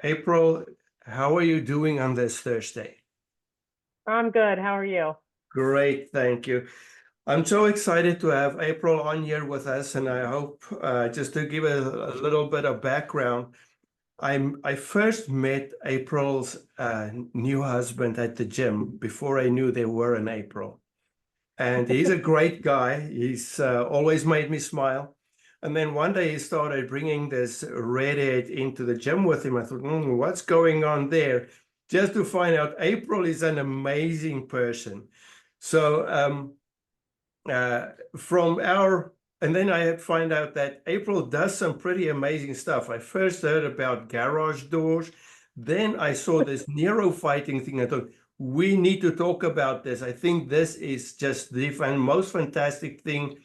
April, how are you doing on this Thursday? I'm good. How are you? Great, thank you. I'm so excited to have April on here with us, and I hope just to give a little bit of background, I first met April's new husband at the gym before I knew there were an April. And he's a great guy. He's always made me smile. And then one day he started bringing this redhead into the gym with him. I thought, what's going on there? Just to find out, April is an amazing person. So from our, and then I find out that April does some pretty amazing stuff. I first heard about garage doors. Then I saw this neurofighting thing. I thought, we need to talk about this. I think this is just the most fantastic thing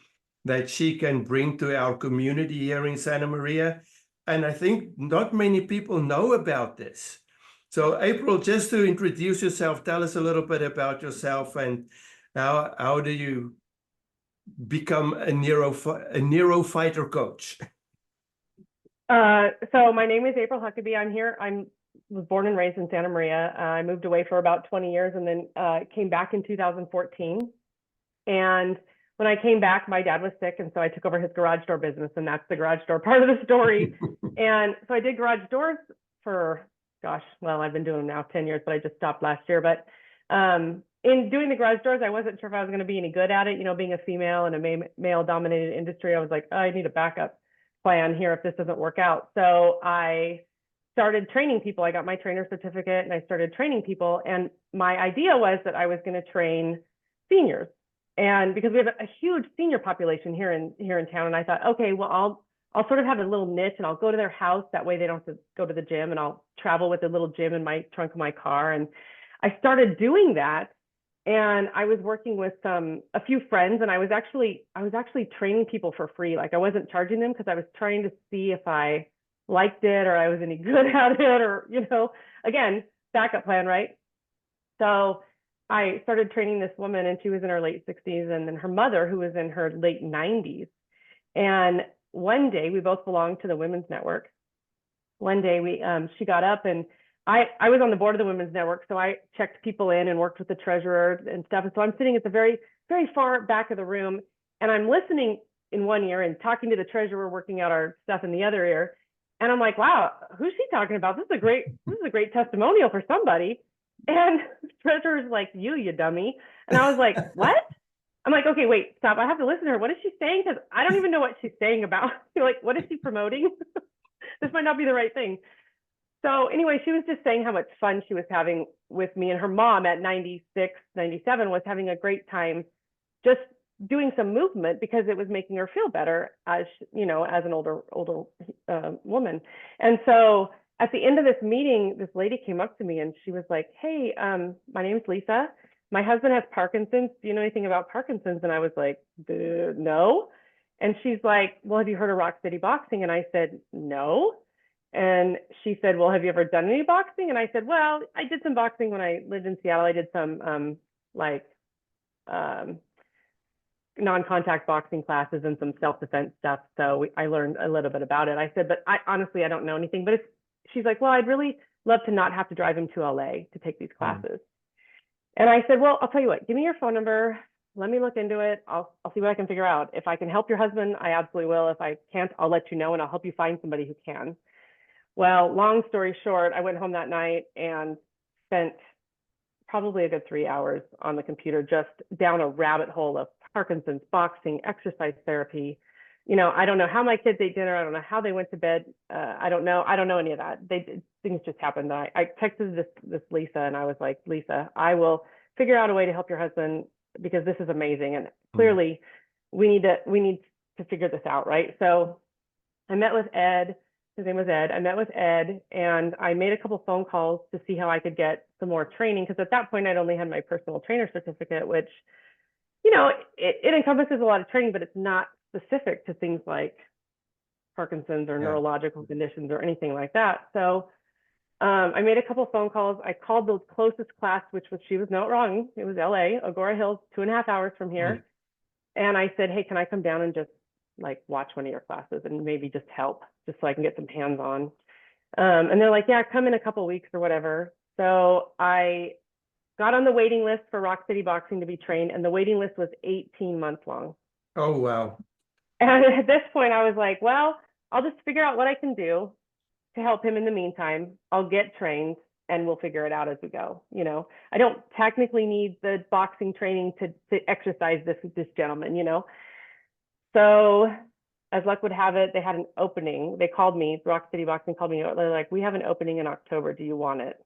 that she can bring to our community here in Santa Maria. And I think not many people know about this. So April, just to introduce yourself, tell us a little bit about yourself and how do you become a neurofighter coach? So my name is April Huckabey. I was born and raised in Santa Maria. I moved away for about 20 years and then came back in 2014. And when I came back, my dad was sick, and so I took over his garage door business, and that's the garage door part of the story. And so I did garage doors for, gosh, well, I've been doing them now 10 years, but I just stopped last year. But in doing the garage doors, I wasn't sure if I was going to be any good at it. You know, being a female in a male-dominated industry, I was like, oh, I need a backup plan here if this doesn't work out. So I started training people. I got my trainer certificate, and I started training people. And my idea was that I was going to train seniors. And because we have a huge senior population here in town, and I thought, okay, well, I'll sort of have a little niche, and I'll go to their house. That way they don't have to go to the gym, and I'll travel with a little gym in my trunk of my car. And I started doing that, and I was working with a few friends, and I was actually training people for free. Like, I wasn't charging them because I was trying to see if I liked it or I was any good at it, or, again, backup plan, right? So I started training this woman, and she was in her late 60s, and then her mother, who was in her late 90s. And one day, we both belonged to the Women's Network. One day, she got up, and I was on the board of the Women's Network, so I checked people in and worked with the treasurer and stuff. And so I'm sitting at the very, very far back of the room, and I'm listening in one ear and talking to the treasurer, working out our stuff in the other ear. And I'm like, wow, who's she talking about? This is a great testimonial for somebody. And the treasurer's like, you dummy. And I was like, what? I'm like, okay, wait, stop. I have to listen to her. What is she saying? Because I don't even know what she's saying about. Like, what is she promoting? This might not be the right thing. So anyway, she was just saying how much fun she was having with me, and her mom at 96, 97 was having a great time just doing some movement because it was making her feel better as an older woman. And so at the end of this meeting, this lady came up to me and she was like, hey, my name's Lisa. My husband has Parkinson's. Do you know anything about Parkinson's? And I was like, no. And she's like, well, have you heard of Rock City Boxing? And I said, no. And she said, well, have you ever done any boxing? And I said, well, I did some boxing when I lived in Seattle. I did some non-contact boxing classes and some self-defense stuff. So I learned a little bit about it. I said, but I honestly don't know anything. But she's like, well, I'd really love to not have to drive him to LA to take these classes. And I said, well, I'll tell you what, give me your phone number. Let me look into it. I'll see what I can figure out. If I can help your husband, I absolutely will. If I can't, I'll let you know, and I'll help you find somebody who can. Well, long story short, I went home that night and spent probably a good 3 hours on the computer, just down a rabbit hole of Parkinson's, boxing, exercise therapy. I don't know how my kids ate dinner. I don't know how they went to bed. I don't know any of that. Things just happened. I texted this Lisa, and I was like, Lisa, I will figure out a way to help your husband because this is amazing, and clearly we need to figure this out, right? So I met with Ed. His name was Ed. I met with Ed, and I made a couple phone calls to see how I could get some more training, because at that point I'd only had my personal trainer certificate, which, it encompasses a lot of training, but it's not specific to things like Parkinson's or neurological conditions or anything like that. So I made a couple phone calls. I called the closest class, which she was not wrong. It was LA, Agora Hills, 2.5 hours from here. And I said, hey, can I come down and just watch one of your classes and maybe just help, just so I can get some hands-on. And they're like, yeah, come in a couple weeks or whatever. So I got on the waiting list for Rock City Boxing to be trained, and the waiting list was 18 months long. Oh, wow. And at this point, I was like, well, I'll just figure out what I can do to help him in the meantime. I'll get trained and we'll figure it out as we go. You know, I don't technically need the boxing training to exercise this gentleman, you know. So as luck would have it, they had an opening. They called me, Rock City Boxing called me. They're like, we have an opening in October. Do you want it?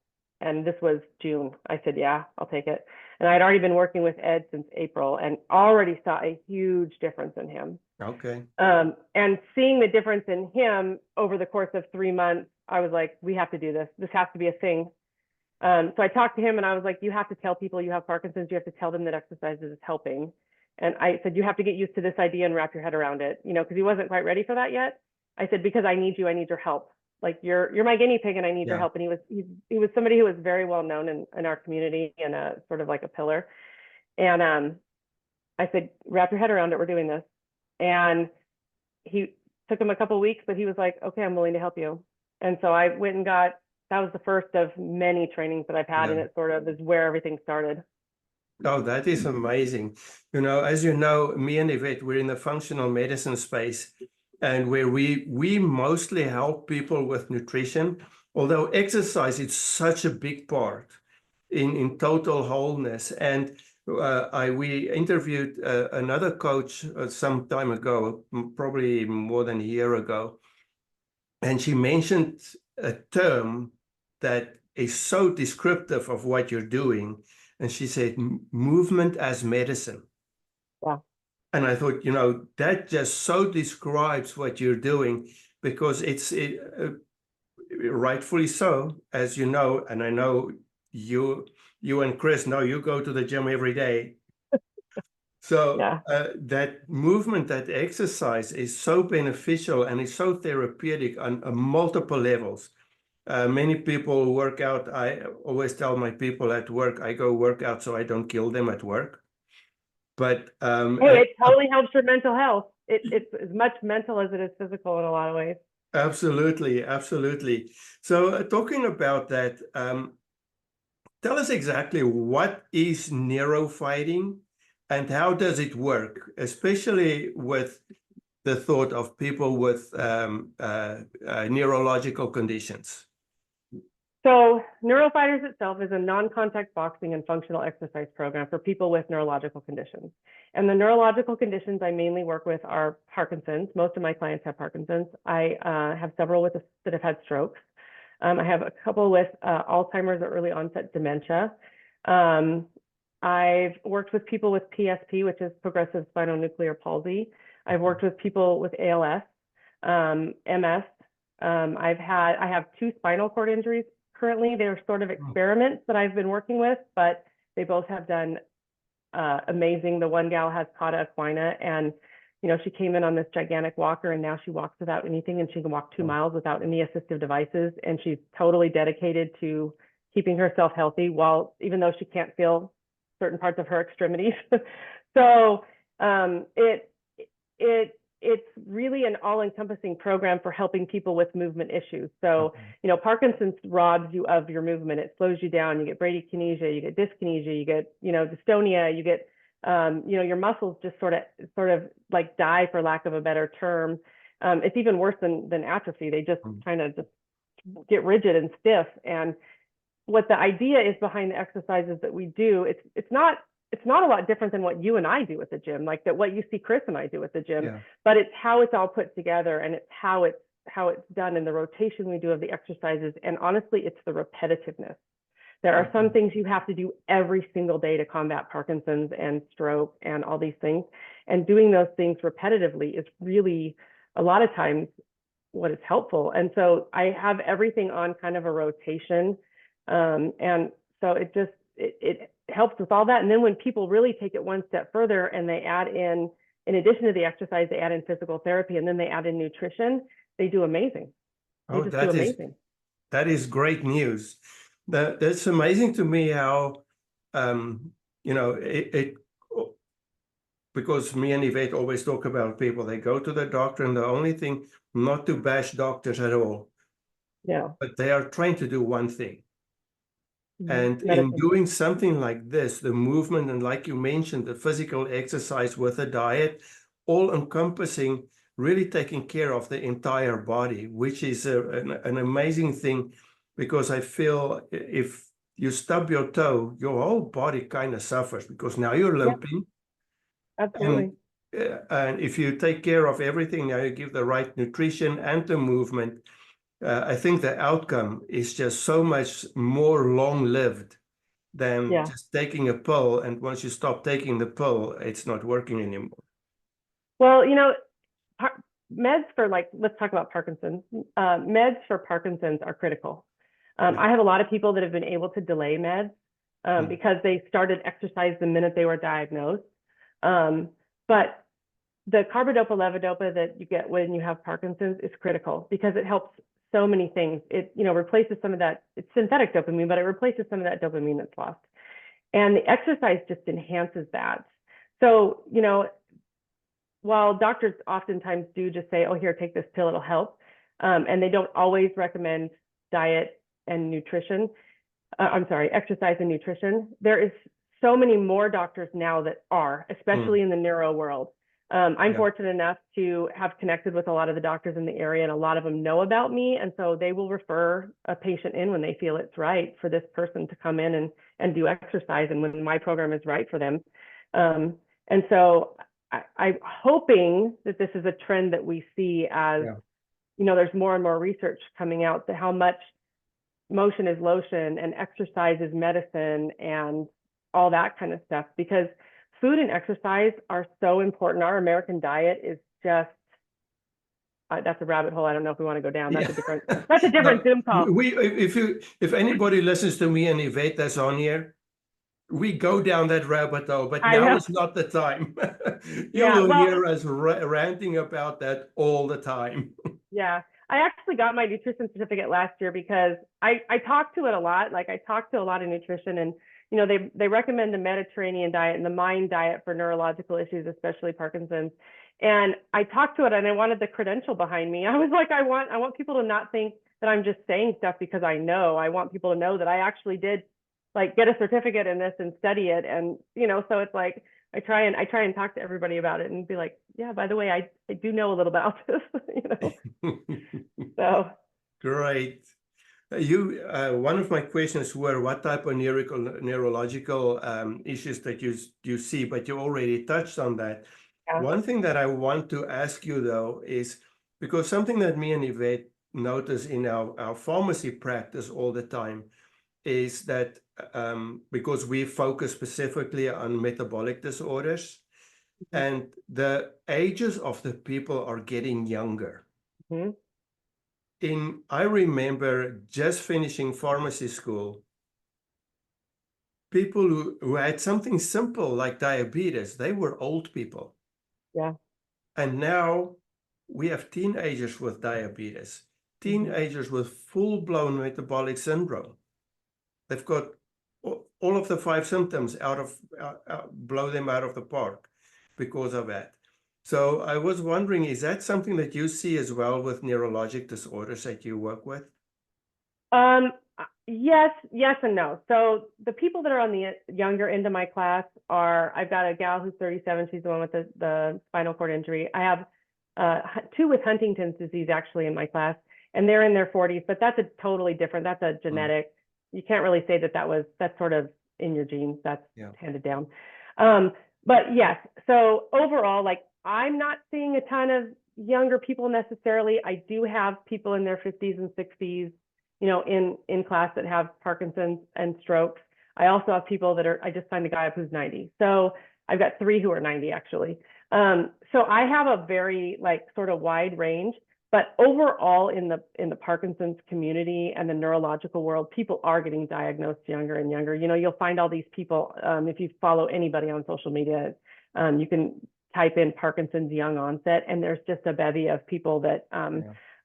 And this was June. I said, yeah, I'll take it. And I'd already been working with Ed since April and already saw a huge difference in him. Okay. And seeing the difference in him over the course of 3 months, I was like, we have to do this. This has to be a thing. So I talked to him and I was like, you have to tell people you have Parkinson's. You have to tell them that exercise is helping. And I said, you have to get used to this idea and wrap your head around it, you know, because he wasn't quite ready for that yet. I said, because I need your help. Like you're my guinea pig and I need your help. And he was somebody who was very well known in our community and a sort of like a pillar. And I said, wrap your head around it. We're doing this. And he took him a couple of weeks, but he was like, okay, I'm willing to help you. And so I went and that was the first of many trainings that I've had. And it sort of is where everything started. Oh, that is amazing. You know, as you know, me and Yvette, we're in the functional medicine space, and where we mostly help people with nutrition, although exercise is such a big part in total wholeness. And we interviewed another coach some time ago, probably more than a year ago, and she mentioned a term that is so descriptive of what you're doing. And she said, movement as medicine. Wow. And I thought, you know, that just so describes what you're doing, because it's rightfully so, as you know, and I know you and Chris know you go to the gym every day. So that movement, that exercise is so beneficial and is so therapeutic on multiple levels. Many people work out. I always tell my people at work, I go work out so I don't kill them at work. But it totally helps your mental health. It's as much mental as it is physical in a lot of ways. Absolutely, absolutely. So talking about that, tell us exactly what is neurofighting and how does it work, especially with the thought of people with neurological conditions. So Neurofighters itself is a non-contact boxing and functional exercise program for people with neurological conditions. And the neurological conditions I mainly work with are Parkinson's. Most of my clients have Parkinson's. I have several that have had strokes. I have a couple with Alzheimer's or early onset dementia. I've worked with people with PSP, which is progressive spinal nuclear palsy. I've worked with people with ALS, MS. I have 2 spinal cord injuries currently. They're sort of experiments that I've been working with, but they both have done amazing. The one gal has cauda equina, and you know, she came in on this gigantic walker, and now she walks without anything, and she can walk 2 miles without any assistive devices, and she's totally dedicated to keeping herself healthy, while even though she can't feel certain parts of her extremities. So it's really an all-encompassing program for helping people with movement issues. So, you know, Parkinson's robs you of your movement. It slows you down. You get bradykinesia, you get dyskinesia, you get, you know, dystonia, you get, you know, your muscles just sort of like die, for lack of a better term. It's even worse than atrophy. They just kind of just get rigid and stiff. And what the idea is behind the exercises that we do, it's not a lot different than what you and I do at the gym, like that what you see Chris and I do at the gym, but it's how it's all put together, and it's how it's done in the rotation we do of the exercises. And honestly, it's the repetitiveness. There are some things you have to do every single day to combat Parkinson's and stroke and all these things. And doing those things repetitively is really a lot of times what is helpful. And so I have everything on kind of a rotation. And so it helps with all that. And then when people really take it one step further and they add in addition to the exercise, they add in physical therapy, and then they add in nutrition, they do amazing. They just do amazing. That is great news. That's amazing to me how, you know, because me and Yvette always talk about people, they go to the doctor, and the only thing, not to bash doctors at all, Yeah. but they are trained to do one thing. And in Medicine. doing something like this, the movement, and like you mentioned, the physical exercise with a diet, all encompassing, really taking care of the entire body, which is an amazing thing, because I feel if you stub your toe, your whole body kind of suffers, because now you're Yeah, limping. absolutely. And if you take care of everything, now you give the right nutrition and the movement, I think the outcome is just so much more long-lived than Yeah. just taking a pill. And once you stop taking the pill, it's not working anymore. Well, meds for let's talk about Parkinson's. Meds for Parkinson's are critical. Yeah. I have a lot of people that have been able to delay meds because they started exercise the minute they were diagnosed. But the carbidopa levodopa that you get when you have Parkinson's is critical because it helps so many things. It replaces some of that. It's synthetic dopamine, but it replaces some of that dopamine that's lost. And the exercise just enhances that. So, while doctors oftentimes do just say, oh, here, take this pill, it'll help. And they don't always recommend diet and nutrition. Exercise and nutrition. There is so many more doctors now that are, especially in the neuro world. I'm fortunate enough to have connected with a lot of the doctors in the area, and a lot of them know about me. And so they will refer a patient in when they feel it's right for this person to come in and do exercise, and when my program is right for them. And so I'm hoping that this is a trend that we see as, there's more and more research coming out to how much motion is lotion and exercise is medicine and all that kind of stuff, because food and exercise are so important. Our American diet is just, that's a rabbit hole. I don't know if we want to go down. That's a different Zoom call. If anybody listens to me and Yvette that's on here, we go down that rabbit hole, but now is not the time. You'll hear us ranting about that all the time. Yeah. I actually got my nutrition certificate last year because I talk to it a lot. Like, I talk to a lot of nutrition, and they recommend the Mediterranean diet and the MIND diet for neurological issues, especially Parkinson's. And I talked to it, and I wanted the credential behind me. I was like, I want people to not think that I'm just saying stuff because I know. I want people to know that I actually did get a certificate in this and study it. And so it's like I try and talk to everybody about it and be like, yeah, by the way, I do know a little about this. So great. One of my questions were what type of neurological issues that you see, but you already touched on that. Yeah. One thing that I want to ask you though is, because something that me and Yvette notice in our pharmacy practice all the time is that because we focus specifically on metabolic disorders, and the ages of the people are getting younger. I remember just finishing pharmacy school, people who had something simple like diabetes, they were old people. Yeah. And now we have teenagers with diabetes, teenagers with full-blown metabolic syndrome. They've got all of the 5 symptoms blow them out of the park because of that. So I was wondering, is that something that you see as well with neurologic disorders that you work with? Yes and no. So the people that are on the younger end of my class I've got a gal who's 37. She's the one with the spinal cord injury. I have 2 with Huntington's disease actually in my class, and they're in their 40s, but that's that's a genetic. You can't really say that's sort of in your genes. That's handed down. But yes, so overall, I'm not seeing a ton of younger people necessarily. I do have people in their 50s and 60s, in class that have Parkinson's and strokes. I also have people I just signed a guy up who's 90. So I've got 3 who are 90 actually. So I have a very sort of wide range, but overall in the Parkinson's community and the neurological world, people are getting diagnosed younger and younger. You'll find all these people, if you follow anybody on social media, you can type in Parkinson's young onset, and there's just a bevy of people that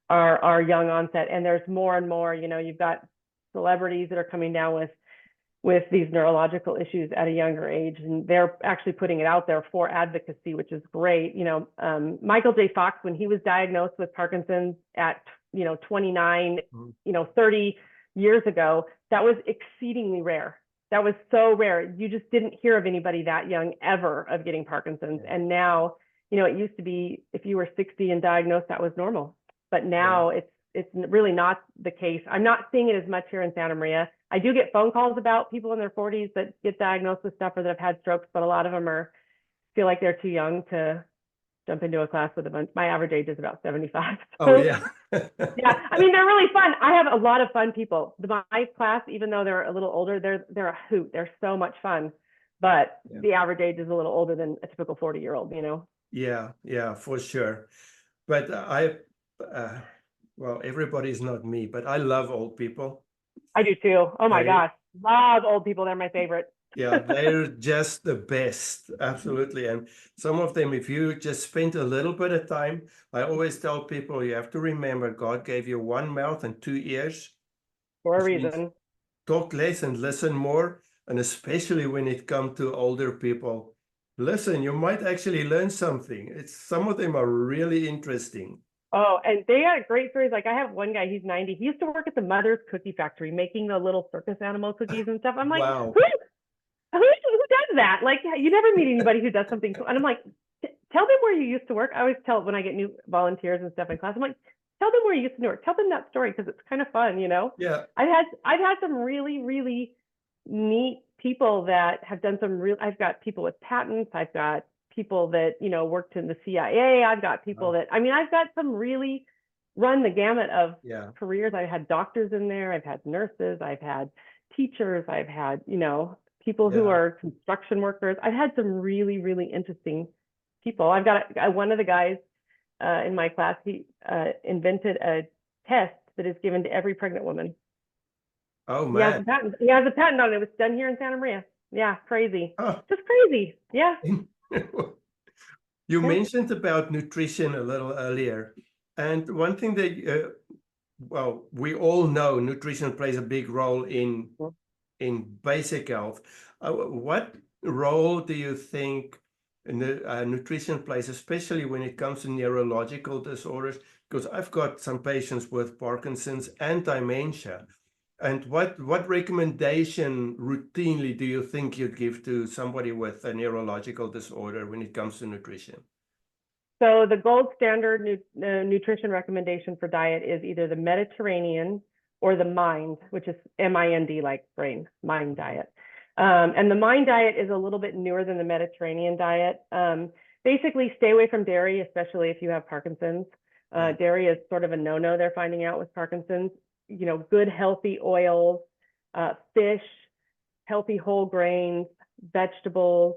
are young onset, and there's more and more. You've got celebrities that are coming down with these neurological issues at a younger age, and they're actually putting it out there for advocacy, which is great. Michael J. Fox, when he was diagnosed with Parkinson's at 29, 30 years ago, that was exceedingly rare. That was so rare. You just didn't hear of anybody that young ever of getting Parkinson's. Yeah. And now, it used to be if you were 60 and diagnosed, that was normal. But now it's really not the case. I'm not seeing it as much here in Santa Maria. I do get phone calls about people in their 40s that get diagnosed with stuff or that have had strokes, but a lot of them feel like they're too young to jump into a class with a bunch. My average age is about 75. Oh, yeah. Yeah, I mean, they're really fun. I have a lot of fun people. My class, even though they're a little older, they're a hoot. They're so much fun. But the average age is a little older than a typical 40-year-old, Yeah, for sure. But well, everybody's not me, but I love old people. I do too. Oh my gosh, love old people. They're my favorite. Yeah, they're just the best. Absolutely. And some of them, if you just spend a little bit of time, I always tell people you have to remember God gave you one mouth and two ears. For a reason. Talk less and listen more. And especially when it comes to older people, listen, you might actually learn something. Some of them are really interesting. Oh, and they got great stories. Like I have one guy, he's 90. He used to work at the Mother's Cookie Factory making the little circus animal cookies and stuff. I'm like, wow. Who does that? Like, you never meet anybody who does something cool. And I'm like, tell them where you used to work. I always tell when I get new volunteers and stuff in class, I'm like, tell them where you used to work. Tell them that story because it's kind of fun, Yeah. I've had some really, really neat people that have done I've got people with patents. I've got people that, worked in the CIA. I've got people I've got some really run the gamut of careers. I had doctors in there. I've had nurses. I've had teachers. I've had, people who are construction workers. I've had some really, really interesting people. I've got one of the guys in my class, he invented a test that is given to every pregnant woman. Oh, man. He has a patent on it. It was done here in Santa Maria. Yeah, crazy. Oh. Just crazy. Yeah. You mentioned about nutrition a little earlier. And one thing that, we all know nutrition plays a big role in basic health. What role do you think nutrition plays, especially when it comes to neurological disorders? Because I've got some patients with Parkinson's and dementia. And what recommendation routinely do you think you'd give to somebody with a neurological disorder when it comes to nutrition? So the gold standard nutrition recommendation for diet is either the Mediterranean or the MIND, which is MIND, like brain, MIND diet. And the MIND diet is a little bit newer than the Mediterranean diet. Basically, stay away from dairy, especially if you have Parkinson's. Dairy is sort of a no-no they're finding out with Parkinson's. Good healthy oils, fish, healthy whole grains, vegetables,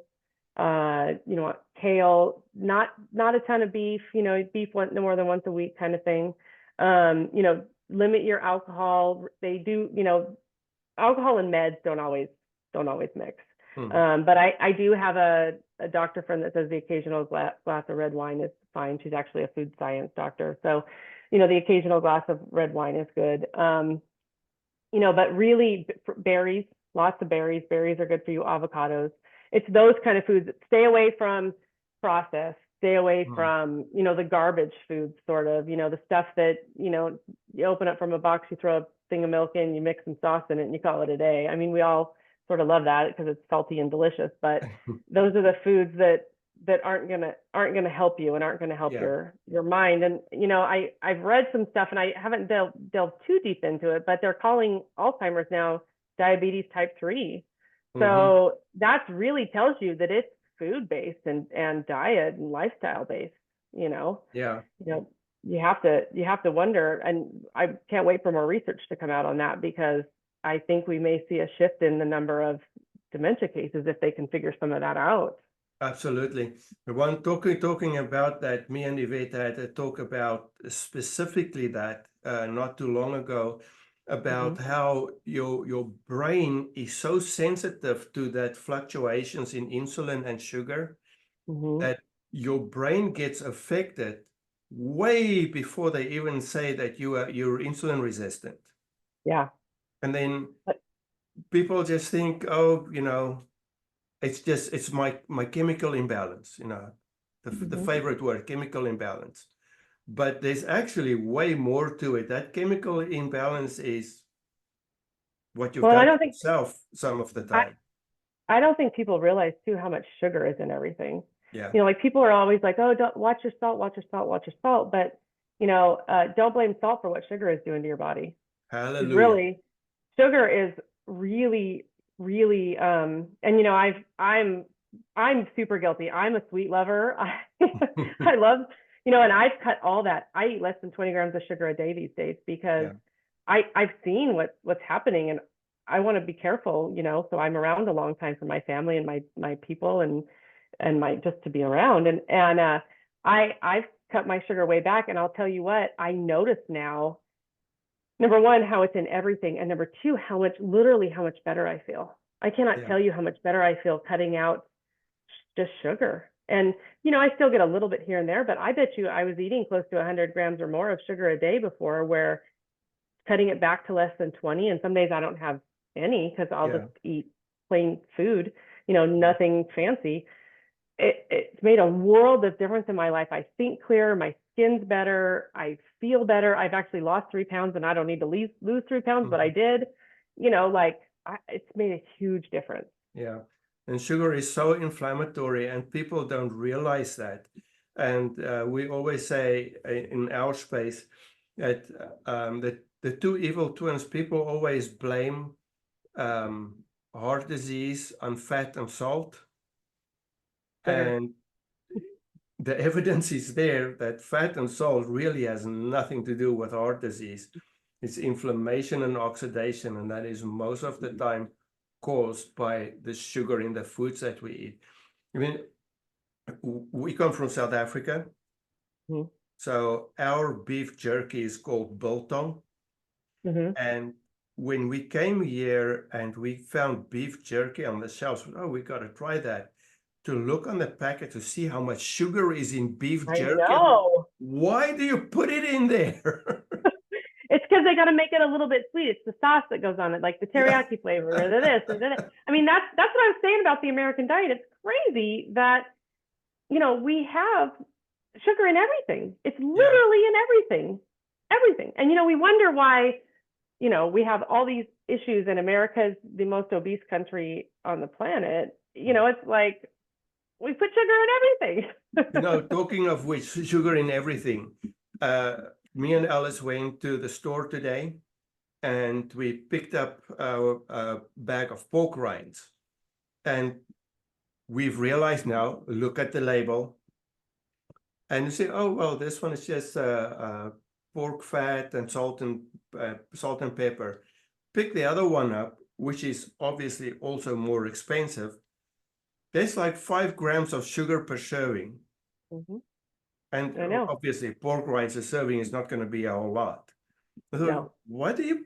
kale, not a ton of beef, beef no more than once a week kind of thing. Limit your alcohol. They do, alcohol and meds don't always mix. But I do have a doctor friend that says the occasional glass of red wine is fine. She's actually a food science doctor. So, the occasional glass of red wine is good. But really berries, lots of berries. Berries are good for you. Avocados. It's those kind of foods. Stay away from processed. Stay away from, the garbage foods, sort of, the stuff that, you open up from a box, you throw a thing of milk in, you mix some sauce in it and you call it a day. I mean, we all sort of love that because it's salty and delicious, but those are the foods that aren't gonna help you and aren't gonna help your mind. And I've read some stuff and I haven't delved too deep into it, but they're calling Alzheimer's now diabetes type 3. So that really tells you that it's food based and diet and lifestyle based. You have to wonder, and I can't wait for more research to come out on that, because I think we may see a shift in the number of dementia cases if they can figure some of that out. Absolutely. The one talking about that, me and Yvette had a talk about specifically that not too long ago, about how your brain is so sensitive to that fluctuations in insulin and sugar that your brain gets affected way before they even say that you're insulin resistant. Yeah. And then people just think, it's my chemical imbalance, the favorite word, chemical imbalance. but there's actually way more to it. That chemical imbalance is what you've Well, I done don't to think yourself some of the I, time. I don't think people realize too how much sugar is in everything. Yeah. You know, like people are always like, oh, don't watch your salt, watch your salt, watch your salt. But, you know, don't blame salt for what sugar is doing to your body. It's Hallelujah. really, sugar is really, really, and you know, I'm super guilty. I'm a sweet lover. I love, you know, and I've cut all that. I eat less than 20 grams of sugar a day these days because Yeah. I've seen what's happening, and I want to be careful, you know, so I'm around a long time for my family and my people and my just to be around. And I've cut my sugar way back, and I'll tell you what, I notice now, number one, how it's in everything, and number two, literally how much better I feel. I cannot Yeah. tell you how much better I feel cutting out just sugar. And, you know, I still get a little bit here and there, but I bet you I was eating close to 100 grams or more of sugar a day before, where cutting it back to less than 20. And some days I don't have any because I'll Yeah. just eat plain food, you know, nothing fancy. It's made a world of difference in my life. I think clearer, my skin's better, I feel better. I've actually lost 3 pounds, and I don't need to lose 3 pounds, but I did. You know, like it's made a huge difference. Yeah. And sugar is so inflammatory, and people don't realize that. And we always say in our space that the two evil twins, people always blame heart disease on fat and salt. Sugar. And the evidence is there that fat and salt really has nothing to do with heart disease. It's inflammation and oxidation, and that is most of the time caused by the sugar in the foods that we eat. I mean, we come from South Africa, Mm-hmm. so our beef jerky is called biltong. Mm-hmm. And when we came here and we found beef jerky on the shelves, oh, we got to try that. To look on the packet to see how much sugar is in beef I jerky. know. Why do you put it in there? It's because they got to make it a little bit sweet. It's the sauce that goes on it, like the Yeah. teriyaki flavor or the this or that. I mean, that's what I'm saying about the American diet. It's crazy that, you know, we have sugar in everything. It's Yeah. literally in everything, everything. And, you know, we wonder why, you know, we have all these issues, and America's the most obese country on the planet. You know, it's like we put sugar in everything. You know, talking of which, sugar in everything. Me and Alice went to the store today, and we picked up a bag of pork rinds. And we've realized now, look at the label, and you say, oh, well, this one is just pork fat and salt and pepper. Pick the other one up, which is obviously also more expensive. There's like 5 grams of sugar per serving. Mm-hmm. And I know. obviously pork rinds a serving is not going to be a whole lot. No. Why do you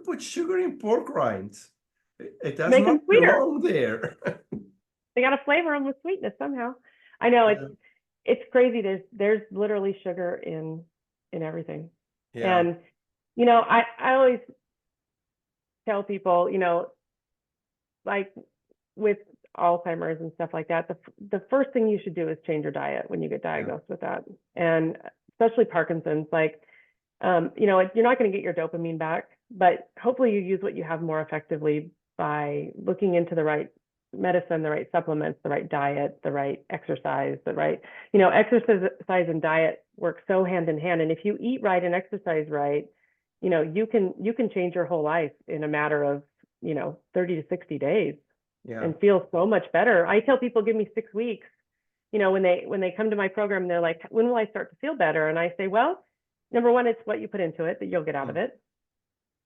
put sugar in pork rinds? It does Make not them sweeter. belong there. They got to flavor them with sweetness somehow. I know it's crazy. There's literally sugar in everything. Yeah. And, you know, I always tell people, you know, like with Alzheimer's and stuff like that, the first thing you should do is change your diet when you get diagnosed with that. And especially Parkinson's, like, you know, you're not going to get your dopamine back, but hopefully you use what you have more effectively by looking into the right medicine, the right supplements, the right diet, the right exercise, the right, you know, exercise and diet work so hand in hand. And if you eat right and exercise right, you know, you can change your whole life in a matter of, you know, 30 to 60 days and feel so much better. I tell people, give me 6 weeks, you know, when they come to my program, they're like, when will I start to feel better? And I say, well, number one, it's what you put into it that you'll get out of it.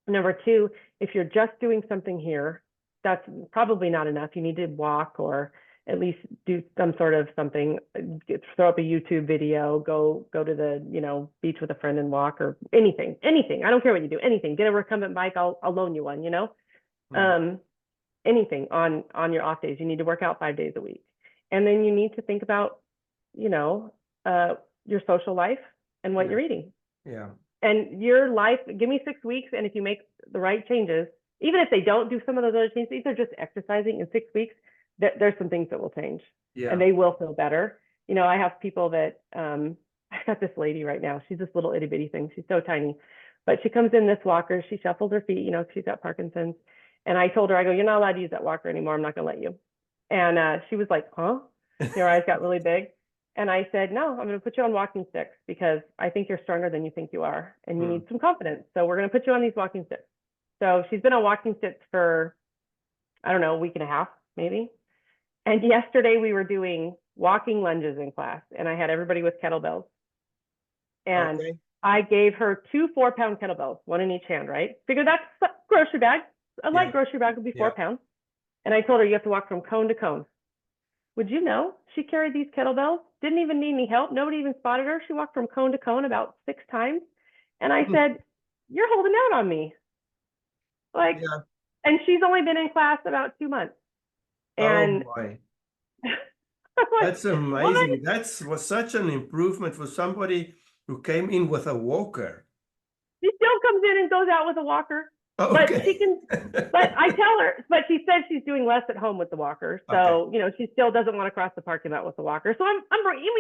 Number two, if you're just doing something here, that's probably not enough. You need to walk, or at least do some sort of something, throw up a YouTube video, go to the, you know, beach with a friend and walk, or anything. I don't care what you do, anything. Get a recumbent bike, I'll loan you one, you know. Anything on your off days. You need to work out 5 days a week. And then you need to think about, you know, your social life and what you're eating. Yeah. And your life, give me 6 weeks, and if you make the right changes, even if they don't do some of those other changes, these are just exercising in 6 weeks, there's some things that will change. Yeah. And they will feel better. You know, I have people that I got this lady right now. She's this little itty bitty thing. She's so tiny, but she comes in this walker. She shuffles her feet, she's got Parkinson's. And I told her, I go, you're not allowed to use that walker anymore. I'm not going to let you. And she was like, huh? Her eyes got really big. And I said, no, I'm going to put you on walking sticks because I think you're stronger than you think you are. And you need some confidence. So we're going to put you on these walking sticks. So she's been on walking sticks for, I don't know, a week and a half, maybe. And yesterday we were doing walking lunges in class, and I had everybody with kettlebells. And I gave her 2 4-pound kettlebells, one in each hand, right? Figure that's a grocery bag. A light grocery bag would be 4 pounds. And I told her, you have to walk from cone to cone. Would you know, she carried these kettlebells, didn't even need any help. Nobody even spotted her. She walked from cone to cone about 6 times. And I said, you're holding out on me. Like, and she's only been in class about 2 months. And oh my. like, that's amazing. That was such an improvement for somebody who came in with a walker. She still comes in and goes out with a walker. Oh, but she can, but I tell her, but she says she's doing less at home with the walker. So, she still doesn't want to cross the parking lot with the walker. So I'm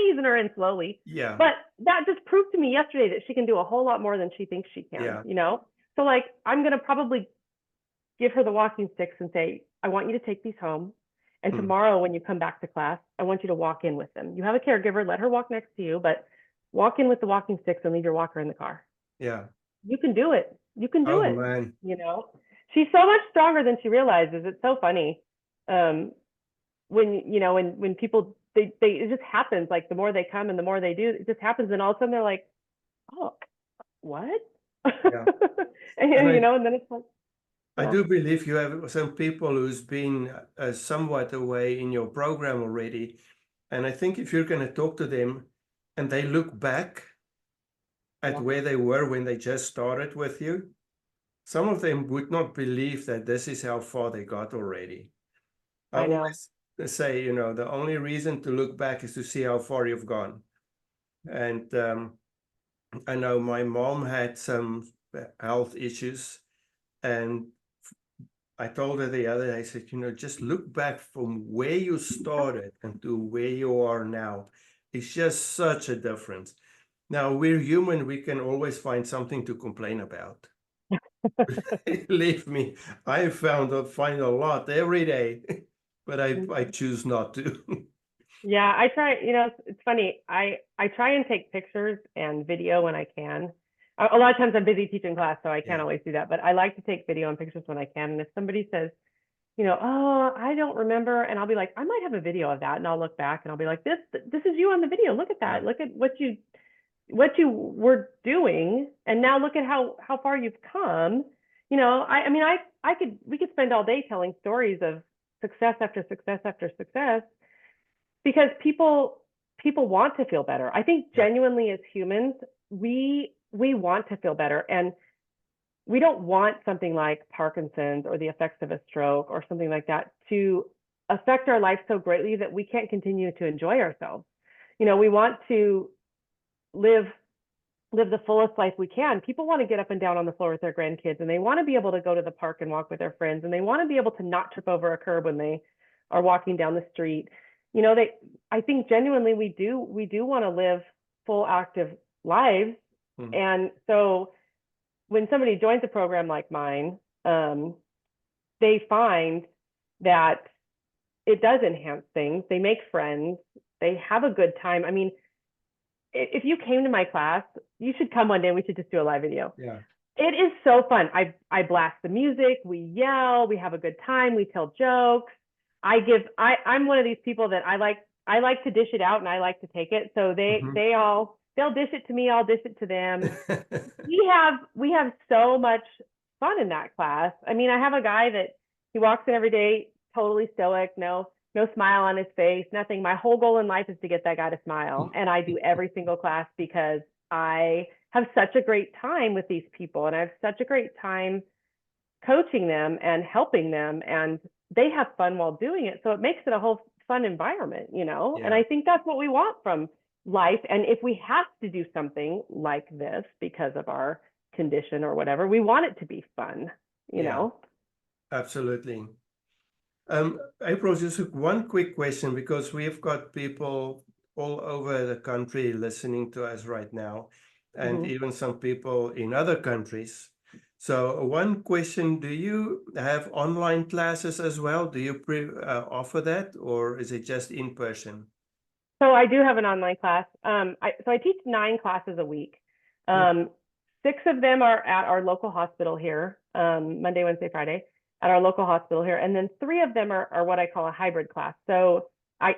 easing her in slowly. Yeah. But that just proved to me yesterday that she can do a whole lot more than she thinks she can, So like, I'm going to probably give her the walking sticks and say, I want you to take these home. And tomorrow when you come back to class, I want you to walk in with them. You have a caregiver, let her walk next to you, but walk in with the walking sticks and leave your walker in the car. Yeah. You can do it. You can do it. Man. She's so much stronger than she realizes. It's so funny. When when people it just happens. Like the more they come and the more they do, it just happens. And all of a sudden they're like, oh, what? Yeah. and then it's like, I do believe you have some people who's been somewhat away in your program already. And I think if you're going to talk to them and they look back at where they were when they just started with you, some of them would not believe that this is how far they got already. I always say, the only reason to look back is to see how far you've gone. And I know my mom had some health issues, and I told her the other day, I said, just look back from where you started and to where you are now. It's just such a difference. Now, we're human. We can always find something to complain about. Believe me, I find a lot every day, but I choose not to. Yeah, I try, it's funny. I try and take pictures and video when I can. A lot of times I'm busy teaching class, so I can't always do that, but I like to take video and pictures when I can. And if somebody says, oh, I don't remember, and I'll be like, I might have a video of that, and I'll look back and I'll be like, this is you on the video. Look at that. Look at what you were doing, and now look at how far you've come. We could spend all day telling stories of success after success after success, because people want to feel better. I think genuinely as humans, we want to feel better, and we don't want something like Parkinson's or the effects of a stroke or something like that to affect our life so greatly that we can't continue to enjoy ourselves. We want to live the fullest life we can. People want to get up and down on the floor with their grandkids, and they want to be able to go to the park and walk with their friends, and they want to be able to not trip over a curb when they are walking down the street. I think genuinely we do want to live full, active lives. And so when somebody joins a program like mine, they find that it does enhance things. They make friends. They have a good time. I mean, if you came to my class, you should come one day. We should just do a live video. Yeah. It is so fun. I blast the music. We yell. We have a good time. We tell jokes. I'm one of these people that I like to dish it out, and I like to take it. So they'll dish it to me. I'll dish it to them. we have so much fun in that class. I mean, I have a guy that he walks in every day, totally stoic, no smile on his face, nothing. My whole goal in life is to get that guy to smile. And I do every single class because I have such a great time with these people, and I have such a great time coaching them and helping them, and they have fun while doing it. So it makes it a whole fun environment, And I think that's what we want from life. And if we have to do something like this because of our condition or whatever, we want it to be fun, you know? Absolutely. April, just one quick question, because we've got people all over the country listening to us right now, and Mhm. even some people in other countries. So one question, do you have online classes as well? Do you offer that, or is it just in person? So I do have an online class. So I teach 9 classes a week. Hmm. 6 of them are at our local hospital here, Monday, Wednesday, Friday, at our local hospital here, and then 3 of them are what I call a hybrid class. So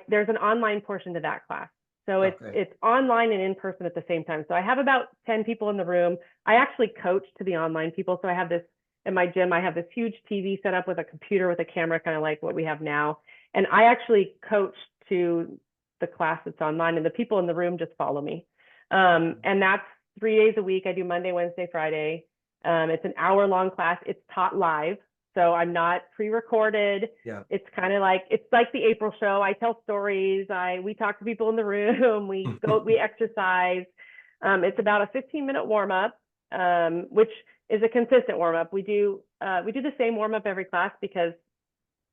there's an online portion to that class. So Okay. it's online and in person at the same time. So I have about 10 people in the room. I actually coach to the online people. So I have this in my gym. I have this huge TV set up with a computer with a camera, kind of like what we have now, and I actually coach to the class that's online, and the people in the room just follow me. And that's 3 days a week. I do Monday, Wednesday, Friday. It's an hour-long class. It's taught live, so I'm not pre-recorded. Yeah. It's kind of like the April show. I tell stories. We talk to people in the room. We exercise. It's about a 15-minute warm-up, which is a consistent warm-up. We do the same warm-up every class because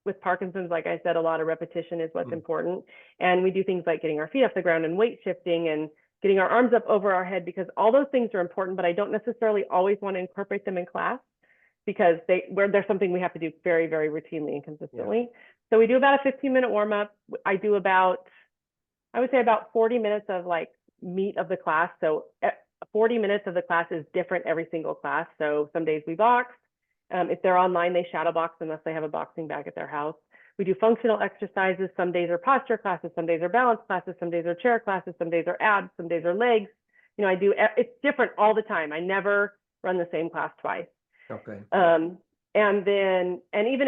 with Parkinson's, like I said, a lot of repetition is what's important. And we do things like getting our feet off the ground and weight shifting and getting our arms up over our head, because all those things are important, but I don't necessarily always want to incorporate them in class because they're something we have to do very, very routinely and consistently. Yeah. So we do about a 15-minute warm up. I would say about 40 minutes of like meat of the class. So 40 minutes of the class is different every single class. So some days we box. If they're online, they shadow box unless they have a boxing bag at their house. We do functional exercises. Some days are posture classes, some days are balance classes, some days are chair classes, some days are abs, some days are legs. It's different all the time. I never run the same class twice. Okay. And even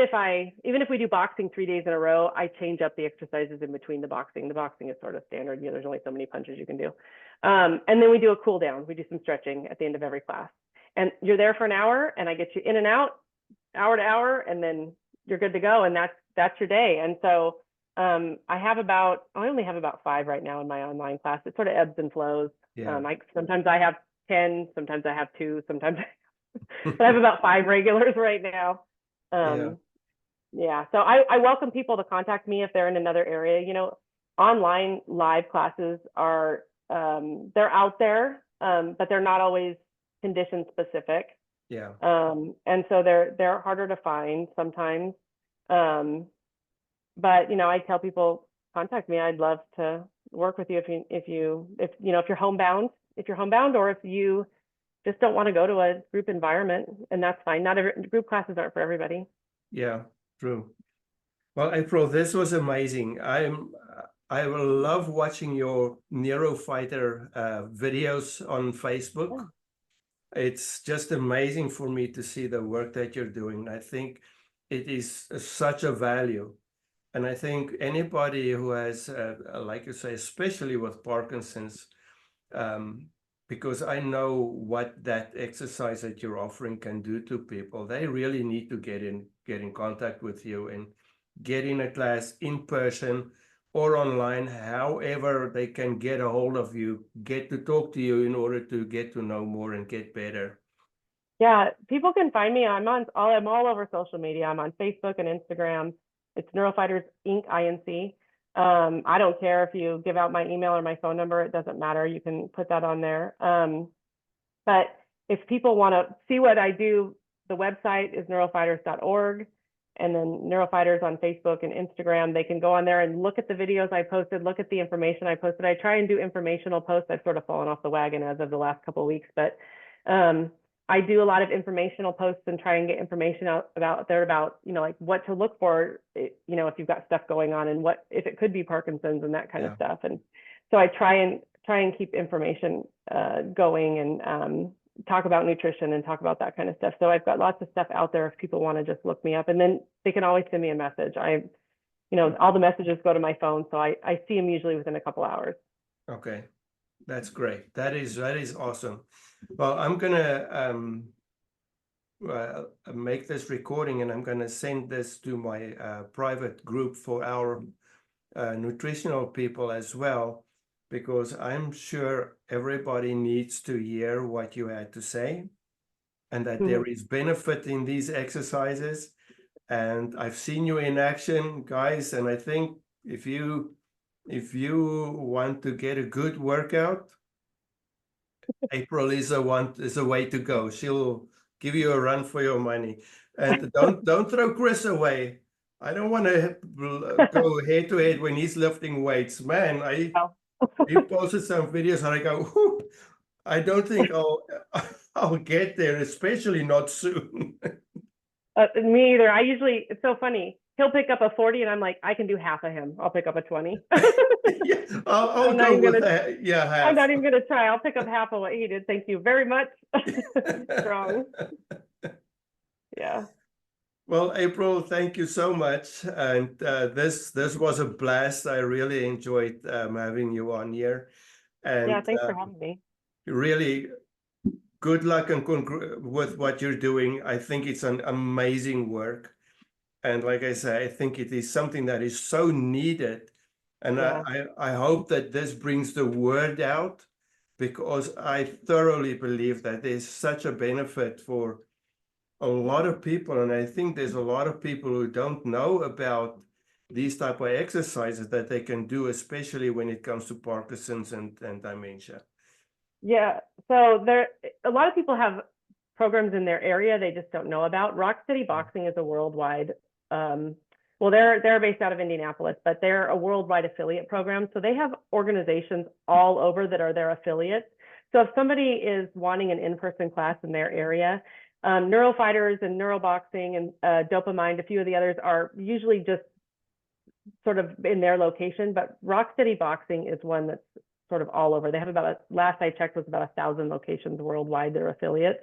if we do boxing 3 days in a row, I change up the exercises in between the boxing. The boxing is sort of standard. There's only so many punches you can do. And then we do a cool down. We do some stretching at the end of every class. And you're there for an hour, and I get you in and out, hour to hour, and then you're good to go. And that's your day. And so I only have about 5 right now in my online class. It sort of ebbs and flows. Yeah. Sometimes I have 10, sometimes I have 2, sometimes but I have about 5 regulars right now. Yeah. So I welcome people to contact me if they're in another area. Online live classes are they're out there, but they're not always condition specific. Yeah. And so they're harder to find sometimes. But I tell people, contact me. I'd love to work with you if you're homebound, or if you just don't want to go to a group environment, and that's fine. Not every group classes aren't for everybody. Yeah, true. Well, April, this was amazing. I will love watching your Neurofighter videos on Facebook. Yeah. It's just amazing for me to see the work that you're doing. I think it is such a value. And I think anybody who has, like you say, especially with Parkinson's, because I know what that exercise that you're offering can do to people, they really need to get in contact with you and get in a class in person or online, however they can get a hold of you, get to talk to you in order to get to know more and get better. Yeah, people can find me. I'm all over social media. I'm on Facebook and Instagram. It's Neurofighters Inc. INC. I don't care if you give out my email or my phone number. It doesn't matter. You can put that on there. But if people want to see what I do, the website is neurofighters.org. And then Neurofighters on Facebook and Instagram. They can go on there and look at the videos I posted, look at the information I posted. I try and do informational posts. I've sort of fallen off the wagon as of the last couple of weeks, but I do a lot of informational posts and try and get information out about like what to look for, if you've got stuff going on, and what if it could be Parkinson's and that kind of stuff. And so I try and keep information going, and talk about nutrition and talk about that kind of stuff. So I've got lots of stuff out there if people want to just look me up, and then they can always send me a message. All the messages go to my phone, so I see them usually within a couple hours. Okay. That's great. That is awesome. Well, I'm gonna make this recording, and I'm gonna send this to my private group for our nutritional people as well, because I'm sure everybody needs to hear what you had to say, and that there is benefit in these exercises. And I've seen you in action, guys, and I think if you if you want to get a good workout, April is a way to go. She'll give you a run for your money. And don't throw Chris away. I don't want to go head to head when he's lifting weights. Man, Oh. he posted some videos and I go, "Whew, I don't think I'll get there, especially not soon." Me either. It's so funny. He'll pick up a 40 and I'm like, I can do half of him. I'll pick up a 20. Yeah, I'll I'm not go even with gonna, that. Yeah, I'm half. not even gonna try. I'll pick up half of what he did. Thank you very much. Strong. Yeah. Well, April, thank you so much. And this was a blast. I really enjoyed having you on here. Yeah. And Thanks for having me. really good luck and with what you're doing. I think it's an amazing work. And like I say, I think it is something that is so needed. And Yeah. I hope that this brings the word out, because I thoroughly believe that there's such a benefit for a lot of people. And I think there's a lot of people who don't know about these type of exercises that they can do, especially when it comes to Parkinson's and dementia. Yeah. So a lot of people have programs in their area they just don't know about. Rock City Boxing is a worldwide, well, they're based out of Indianapolis, but they're a worldwide affiliate program. So they have organizations all over that are their affiliates. So if somebody is wanting an in-person class in their area, Neurofighters and Neuroboxing and Dopamine, a few of the others are usually just sort of in their location, but Rock City Boxing is one that's sort of all over. They have last I checked was about 1,000 locations worldwide, their affiliates.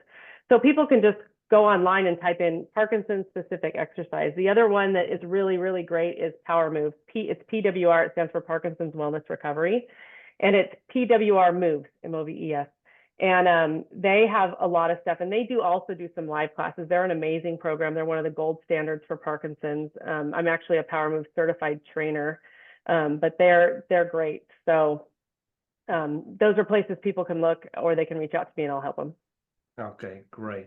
So people can just go online and type in Parkinson's specific exercise. The other one that is really, really great is Power Moves. It's PWR, it stands for Parkinson's Wellness Recovery. And it's PWR Moves, MOVES. And they have a lot of stuff, and they also do some live classes. They're an amazing program. They're one of the gold standards for Parkinson's. I'm actually a Power Move certified trainer, but they're great. So those are places people can look, or they can reach out to me and I'll help them. Okay, great.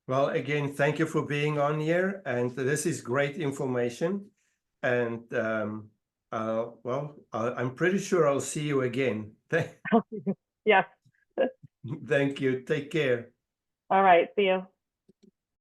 Well, again, thank you for being on here. And this is great information. And well, I'm pretty sure I'll see you again. Yes. Thank you. Take care. All right. See you.